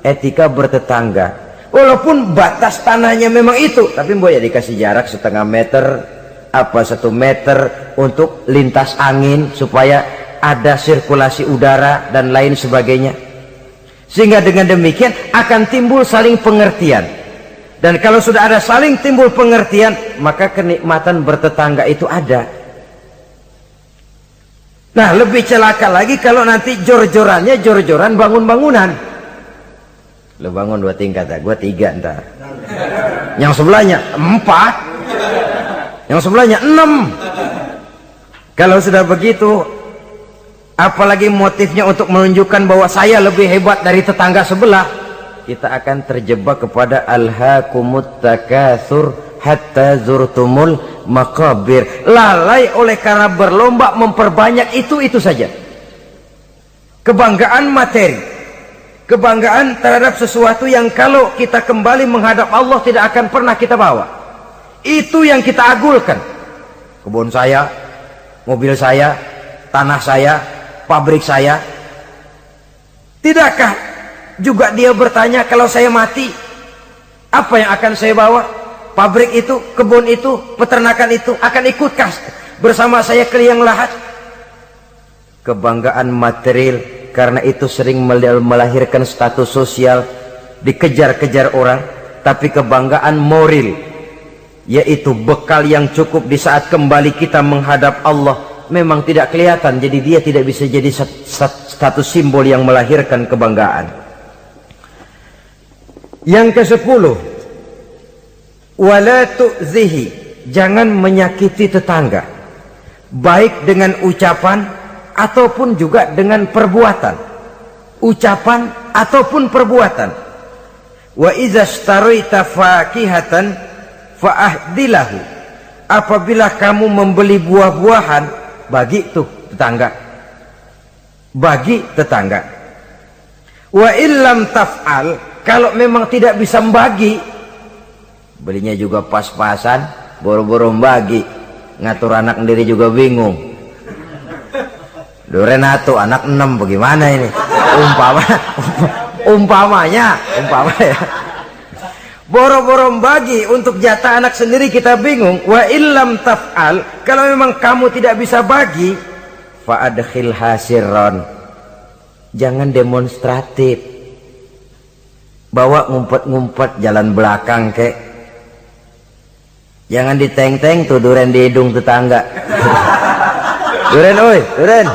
etika bertetangga. Walaupun batas tanahnya memang itu, tapi boleh dikasih jarak setengah meter, apa 1 meter untuk lintas angin supaya ada sirkulasi udara dan lain sebagainya. Sehingga dengan demikian akan timbul saling pengertian. Dan kalau sudah ada saling timbul pengertian, maka kenikmatan bertetangga itu ada. Nah, lebih celaka lagi kalau nanti jor-jorannya jor-joran bangun-bangunan. Lo bangun 2 tingkat, gua 3 ntar. Yang sebelahnya 4, yang sebelahnya 6. Kalau sudah begitu, apalagi motifnya untuk menunjukkan bahwa saya lebih hebat dari tetangga sebelah, kita akan terjebak kepada alhaakumut takatsur hatta zurtumul maqabir. Lalai oleh karena berlomba memperbanyak itu saja. Kebanggaan materi, kebanggaan terhadap sesuatu yang kalau kita kembali menghadap Allah tidak akan pernah kita bawa. Itu yang kita agulkan. Kebun saya, mobil saya, tanah saya, pabrik saya. Tidakkah juga dia bertanya, kalau saya mati, apa yang akan saya bawa? Pabrik itu, kebun itu, peternakan itu akan ikutkah bersama saya ke liang lahat? Kebanggaan material, karena itu sering melahirkan status sosial, dikejar-kejar orang. Tapi kebanggaan moral, yaitu bekal yang cukup di saat kembali kita menghadap Allah, memang tidak kelihatan. Jadi dia tidak bisa jadi status simbol yang melahirkan kebanggaan. Yang ke-10, wala tu'zihi, jangan menyakiti tetangga, baik dengan ucapan ataupun juga dengan perbuatan. Ucapan ataupun perbuatan. Wa idza ishtaraita fakihatan fa'ahdilahu, apabila kamu membeli buah-buahan, bagi tuh tetangga, bagi tetangga. Wa illam taf'al, kalau memang tidak bisa membagi, belinya juga pas-pasan, boro-boro membagi, ngatur anak sendiri juga bingung. Duren 1, anak 6, bagaimana ini? Umpamanya, boro-boro membagi untuk jatah anak sendiri kita bingung. Wa illam taf'al, kalau memang kamu tidak bisa bagi, fa'adkhil hasirron, jangan demonstratif, bawa ngumpet-ngumpet jalan belakang kek. Jangan diteng-teng tuh duren di hidung tetangga. Duren, oi, duren.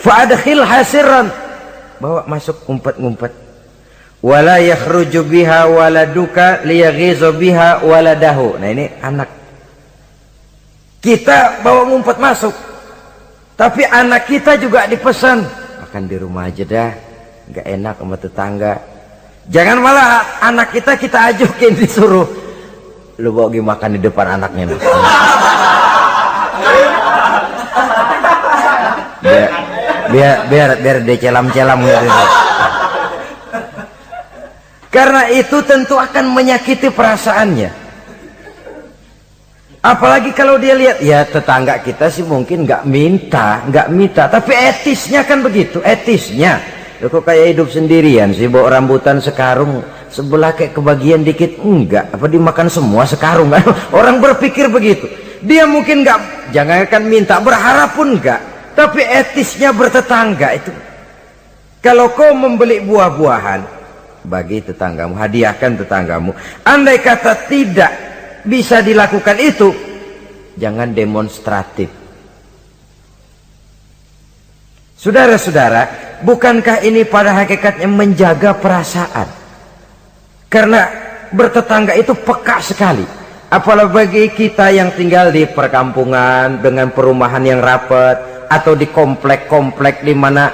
Fa'adkhil hasiran, bawa masuk ngumpet-ngumpet. Wala yakhruju biha waladuka liyaghizu biha waladahu. Nah ini anak. Kita bawa ngumpet masuk, tapi anak kita juga dipesan, makan di rumah aja dah, nggak enak sama tetangga. Jangan malah anak kita ajukin, disuruh lu bawa makan di depan anaknya nih. biar dia celam-celam gitu. Karena itu tentu akan menyakiti perasaannya. Apalagi kalau dia lihat, ya tetangga kita sih mungkin nggak minta, tapi etisnya kan begitu, etisnya. Loh, kok kayak hidup sendirian sih, bawa rambutan sekarung, sebelah kayak kebagian dikit, enggak, apa dimakan semua sekarung kan? Orang berpikir begitu. Dia mungkin nggak, jangankan minta, berharap pun enggak, tapi etisnya bertetangga itu. Kalau kau membeli buah-buahan, bagi tetanggamu, hadiahkan tetanggamu. Andai kata tidak bisa dilakukan itu, jangan demonstratif. Saudara-saudara, bukankah ini pada hakikatnya menjaga perasaan? Karena bertetangga itu peka sekali. Apalagi bagi kita yang tinggal di perkampungan dengan perumahan yang rapat, atau di komplek-komplek di mana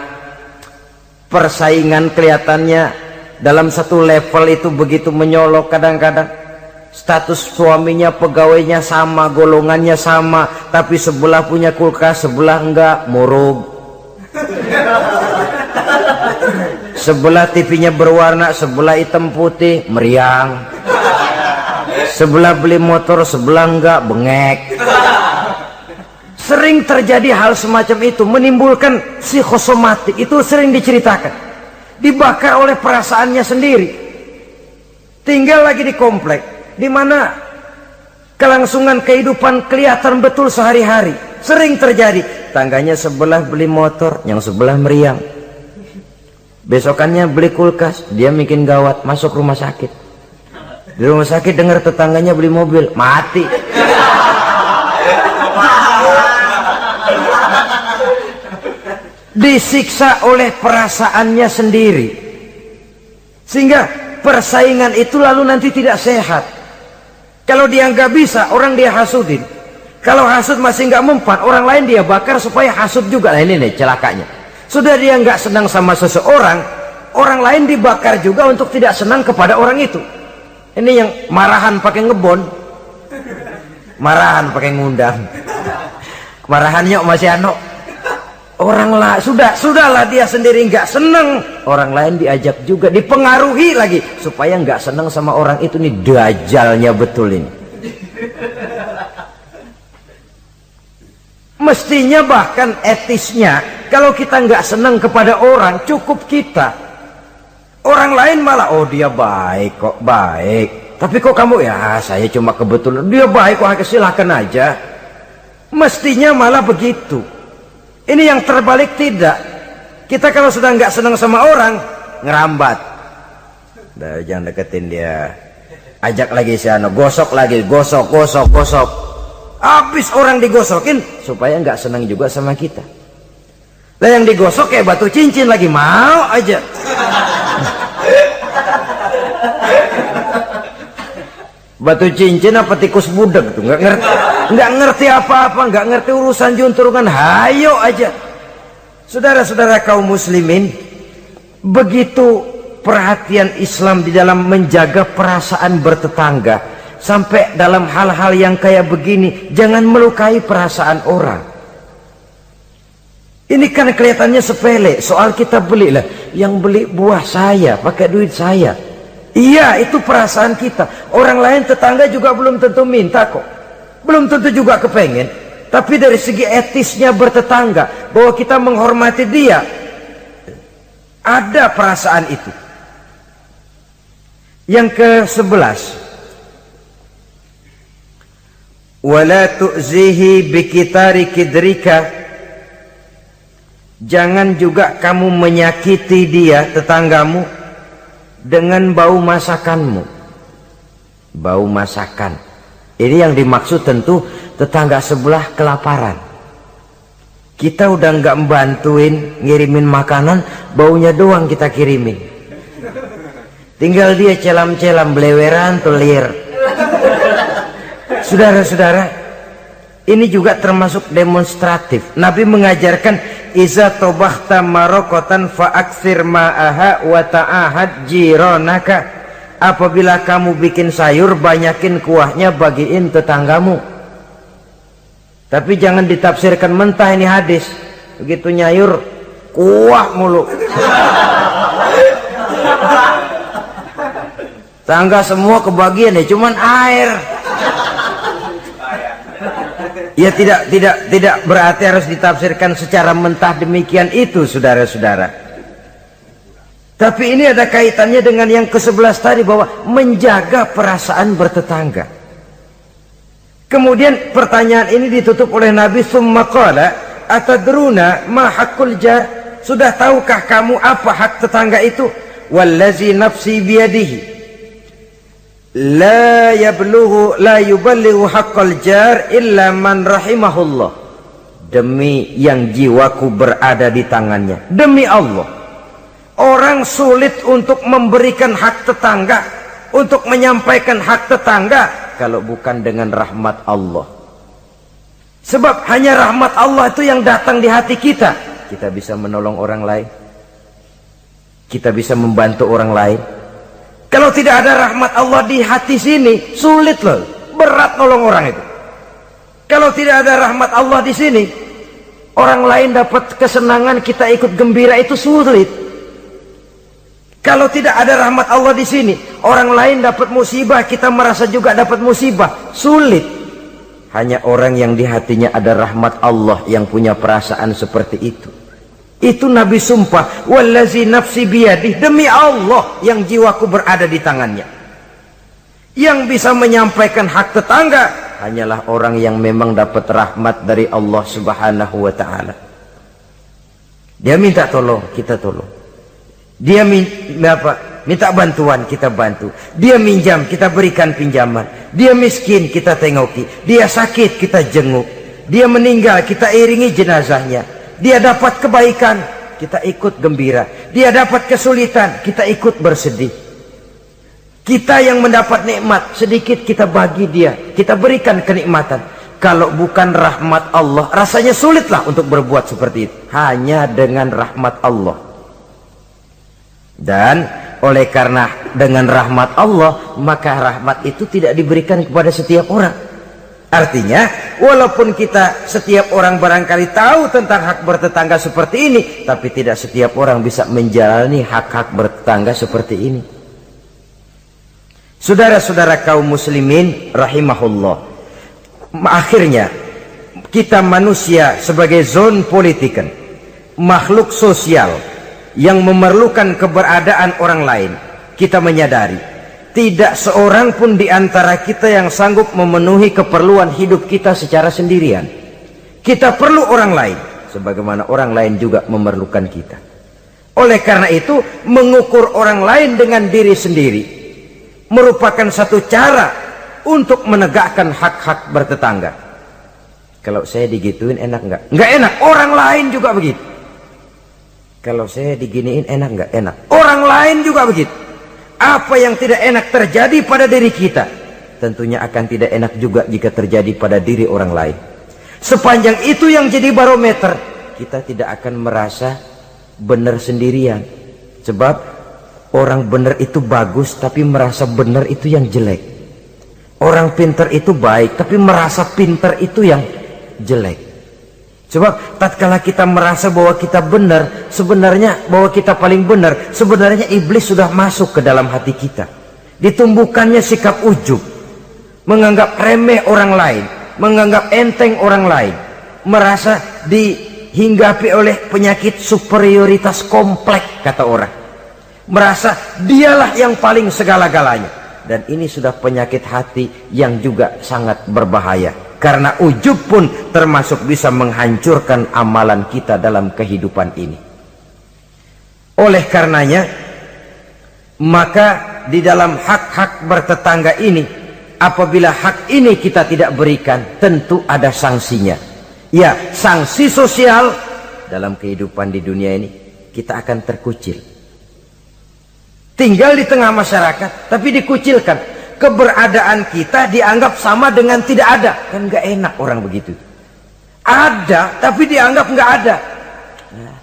persaingan kelihatannya dalam satu level itu begitu menyolok. Kadang-kadang status suaminya, pegawainya sama, golongannya sama, tapi sebelah punya kulkas, sebelah enggak, murug. Sebelah TV-nya berwarna, sebelah hitam putih, meriang. Sebelah beli motor, sebelah enggak, bengek. Sering terjadi hal semacam itu, menimbulkan psikosomatik. Itu sering diceritakan, dibakar oleh perasaannya sendiri. Tinggal lagi di komplek di mana kelangsungan kehidupan kelihatan betul sehari-hari. Sering terjadi, tangganya sebelah beli motor, yang sebelah meriang. Besokannya beli kulkas, dia bikin gawat, masuk rumah sakit. Di rumah sakit dengar tetangganya beli mobil, mati. Disiksa oleh perasaannya sendiri, sehingga persaingan itu lalu nanti tidak sehat. Kalau dia nggak bisa, orang dia hasudin. Kalau hasud masih nggak mempan, orang lain dia bakar supaya hasud juga. Nah, ini nih celakanya. Sudah dia nggak senang sama seseorang, orang lain dibakar juga untuk tidak senang kepada orang itu. Ini yang marahan pakai ngebon, marahan pakai ngundang, marahannya masih ano. Orang lah sudahlah dia sendiri nggak senang, orang lain diajak juga, dipengaruhi lagi supaya nggak senang sama orang itu. Nih dajalnya betul ini. Mestinya bahkan etisnya, kalau kita nggak senang kepada orang, cukup kita. Orang lain malah, oh dia baik kok, baik. Tapi kok kamu, ya saya cuma kebetulan, dia baik kok, silakan aja. Mestinya malah begitu. Ini yang terbalik tidak. Kita kalau sudah nggak senang sama orang, ngerambat. Udah, jangan deketin dia. Ajak lagi si ano, gosok lagi, gosok. Habis orang digosokin supaya nggak senang juga sama kita. Lah yang digosok kayak batu cincin lagi, mau aja. Batu cincin apa tikus budak tuh, nggak ngerti apa-apa, nggak ngerti urusan junturungan, hayo aja. Saudara-saudara kaum muslimin, begitu perhatian Islam di dalam menjaga perasaan bertetangga, sampai dalam hal-hal yang kayak begini, jangan melukai perasaan orang. Ini kan kelihatannya sepele, soal kita beli lah, yang beli buah saya, pakai duit saya. Iya, itu perasaan kita. Orang lain tetangga juga belum tentu minta kok, belum tentu juga kepengen. Tapi dari segi etisnya bertetangga, bahwa kita menghormati dia, ada perasaan itu. Yang ke-11, wala tu'zihi bikitari kidrika, jangan juga kamu menyakiti dia, tetanggamu, dengan bau masakanmu. Bau masakan ini yang dimaksud tentu tetangga sebelah kelaparan. Kita udah nggak membantuin ngirimin makanan, baunya doang kita kirimin. Tinggal dia celam-celam, beleweran, telir. Saudara-saudara, ini juga termasuk demonstratif. Nabi mengajarkan, iza tobakhta marokotan fa'aksir ma'aha wa ta'ahad jironaka. Apabila kamu bikin sayur, banyakin kuahnya, bagiin tetanggamu. Tapi jangan ditafsirkan mentah ini hadis. Begitu nyayur, kuah mulu. Tangga semua kebagian ya, cuman air. Ya tidak berarti harus ditafsirkan secara mentah demikian itu, saudara-saudara. Tapi ini ada kaitannya dengan yang ke-11 tadi, bahwa menjaga perasaan bertetangga. Kemudian pertanyaan ini ditutup oleh Nabi, summa qala atadruna ma haqqul jar? Sudah tahukah kamu apa hak tetangga itu? Wallazi nafsi biyadihi la yuballighu haqqal jar illa man rahimahullah. Demi yang jiwaku berada di tangannya, demi Allah, orang sulit untuk memberikan hak tetangga, untuk menyampaikan hak tetangga kalau bukan dengan rahmat Allah. Sebab hanya rahmat Allah itu yang datang di hati kita. Kita bisa menolong orang lain, kita bisa membantu orang lain. Kalau tidak ada rahmat Allah di hati sini, sulit loh, berat nolong orang itu. Kalau tidak ada rahmat Allah di sini, orang lain dapat kesenangan, kita ikut gembira, itu sulit. Kalau tidak ada rahmat Allah di sini, orang lain dapat musibah, kita merasa juga dapat musibah, sulit. Hanya orang yang di hatinya ada rahmat Allah yang punya perasaan seperti itu. Itu Nabi sumpah, wallazi nafsi biyadih, demi Allah yang jiwaku berada di tangannya. Yang bisa menyampaikan hak tetangga hanyalah orang yang memang dapat rahmat dari Allah Subhanahu wa ta'ala. Dia minta tolong, kita tolong. Dia minta bantuan, kita bantu. Dia minjam, kita berikan pinjaman. Dia miskin, kita tengoki. Dia sakit, kita jenguk. Dia meninggal, kita iringi jenazahnya. Dia dapat kebaikan, kita ikut gembira. Dia dapat kesulitan, kita ikut bersedih. Kita yang mendapat nikmat sedikit, kita bagi dia, kita berikan kenikmatan. Kalau bukan rahmat Allah, rasanya sulitlah untuk berbuat seperti itu. Hanya dengan rahmat Allah. Dan oleh karena dengan rahmat Allah, maka rahmat itu tidak diberikan kepada setiap orang. Artinya, walaupun kita setiap orang barangkali tahu tentang hak bertetangga seperti ini, tapi tidak setiap orang bisa menjalani hak-hak bertetangga seperti ini. Saudara-saudara kaum muslimin rahimahullah, akhirnya kita manusia sebagai zon politiken, makhluk sosial yang memerlukan keberadaan orang lain, kita menyadari tidak seorang pun di antara kita yang sanggup memenuhi keperluan hidup kita secara sendirian. Kita perlu orang lain, sebagaimana orang lain juga memerlukan kita. Oleh karena itu, mengukur orang lain dengan diri sendiri merupakan satu cara untuk menegakkan hak-hak bertetangga. Kalau saya digituin enak nggak? Nggak enak. Orang lain juga begitu. Kalau saya diginiin enak nggak? Enak. Orang lain juga begitu. Apa yang tidak enak terjadi pada diri kita, tentunya akan tidak enak juga jika terjadi pada diri orang lain. Sepanjang itu yang jadi barometer, kita tidak akan merasa benar sendirian. Sebab orang benar itu bagus, tapi merasa benar itu yang jelek. Orang pintar itu baik, tapi merasa pintar itu yang jelek. Sebab tatkala kita merasa bahwa kita benar, sebenarnya bahwa kita paling benar, sebenarnya iblis sudah masuk ke dalam hati kita. Ditumbuhkannya sikap ujub, menganggap remeh orang lain, menganggap enteng orang lain, merasa dihinggapi oleh penyakit superioritas kompleks, kata orang. Merasa dialah yang paling segala-galanya. Dan ini sudah penyakit hati yang juga sangat berbahaya. Karena ujub pun termasuk bisa menghancurkan amalan kita dalam kehidupan ini. Oleh karenanya, maka di dalam hak-hak bertetangga ini, apabila hak ini kita tidak berikan, tentu ada sanksinya. Ya, sanksi sosial dalam kehidupan di dunia ini, kita akan terkucil. Tinggal di tengah masyarakat, tapi dikucilkan. Keberadaan kita dianggap sama dengan tidak ada. Kan nggak enak orang begitu. Ada, tapi dianggap nggak ada. Nah,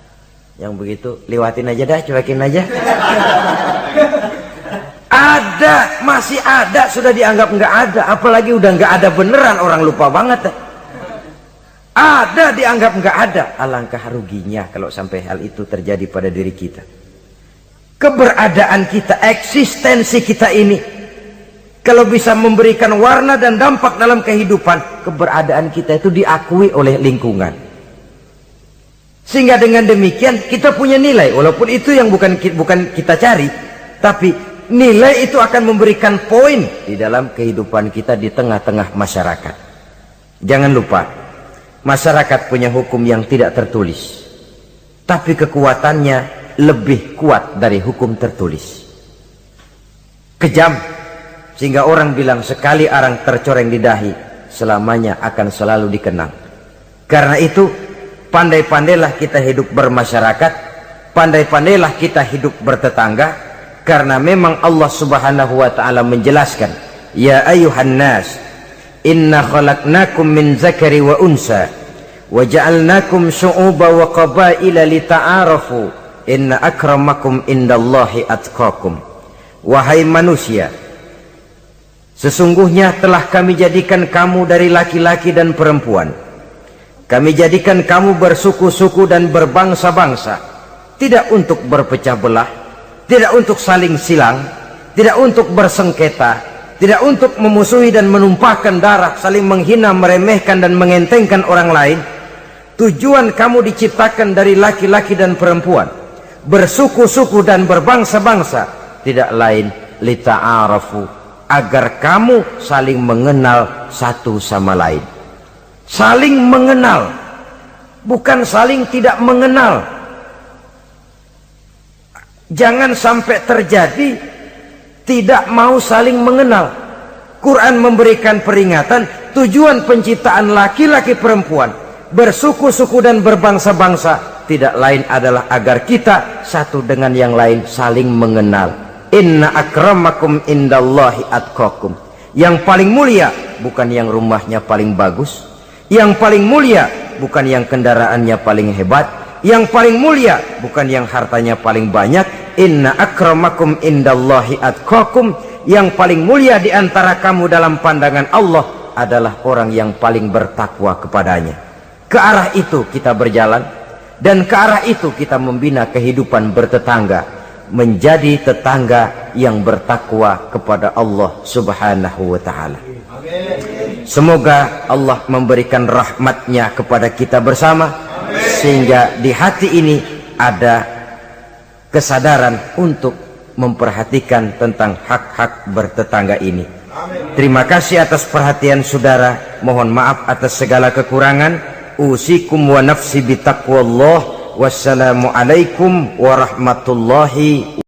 yang begitu lewatin aja dah, cuekin aja. Ada, masih ada, sudah dianggap nggak ada. Apalagi udah nggak ada beneran, orang lupa banget. Ada dianggap nggak ada. Alangkah ruginya kalau sampai hal itu terjadi pada diri kita. Keberadaan kita, eksistensi kita ini, kalau bisa memberikan warna dan dampak dalam kehidupan, keberadaan kita itu diakui oleh lingkungan. Sehingga dengan demikian kita punya nilai, walaupun itu yang bukan kita cari, tapi nilai itu akan memberikan poin di dalam kehidupan kita di tengah-tengah masyarakat. Jangan lupa, masyarakat punya hukum yang tidak tertulis, tapi kekuatannya lebih kuat dari hukum tertulis. Kejam, sehingga orang bilang sekali arang tercoreng di dahi, selamanya akan selalu dikenang. Karena itu, pandai-pandailah kita hidup bermasyarakat, pandai-pandailah kita hidup bertetangga, karena memang Allah Subhanahu wa ta'ala menjelaskan, ya ayuhan nas, inna khalaqnakum min zakari wa unsa, wa ja'alnakum syu'uba wa qabaila lita'arafu, inna akramakum indallahi atqakum. Wahai manusia, sesungguhnya telah kami jadikan kamu dari laki-laki dan perempuan. Kami jadikan kamu bersuku-suku dan berbangsa-bangsa, tidak untuk berpecah belah, tidak untuk saling silang, tidak untuk bersengketa, tidak untuk memusuhi dan menumpahkan darah, saling menghina, meremehkan dan mengentengkan orang lain. Tujuan kamu diciptakan dari laki-laki dan perempuan, bersuku-suku dan berbangsa-bangsa, tidak lain lita'arafu, agar kamu saling mengenal satu sama lain. Saling mengenal, bukan saling tidak mengenal. Jangan sampai terjadi tidak mau saling mengenal. Quran memberikan peringatan, tujuan penciptaan laki-laki perempuan, bersuku-suku dan berbangsa-bangsa, tidak lain adalah agar kita satu dengan yang lain saling mengenal. Inna akramakum indallahi atqakum. Yang paling mulia bukan yang rumahnya paling bagus, yang paling mulia bukan yang kendaraannya paling hebat, yang paling mulia bukan yang hartanya paling banyak. Inna akramakum indallahi atqakum. Yang paling mulia di antara kamu dalam pandangan Allah adalah orang yang paling bertakwa kepadanya. Ke arah itu kita berjalan, dan ke arah itu kita membina kehidupan bertetangga, menjadi tetangga yang bertakwa kepada Allah Subhanahu wa ta'ala. Semoga Allah memberikan rahmatnya kepada kita bersama, sehingga di hati ini ada kesadaran untuk memperhatikan tentang hak-hak bertetangga ini. Terima kasih atas perhatian saudara, mohon maaf atas segala kekurangan. Usikum wa nafsi bitaqwallah. Wassalamualaikum warahmatullahi wabarakatuh.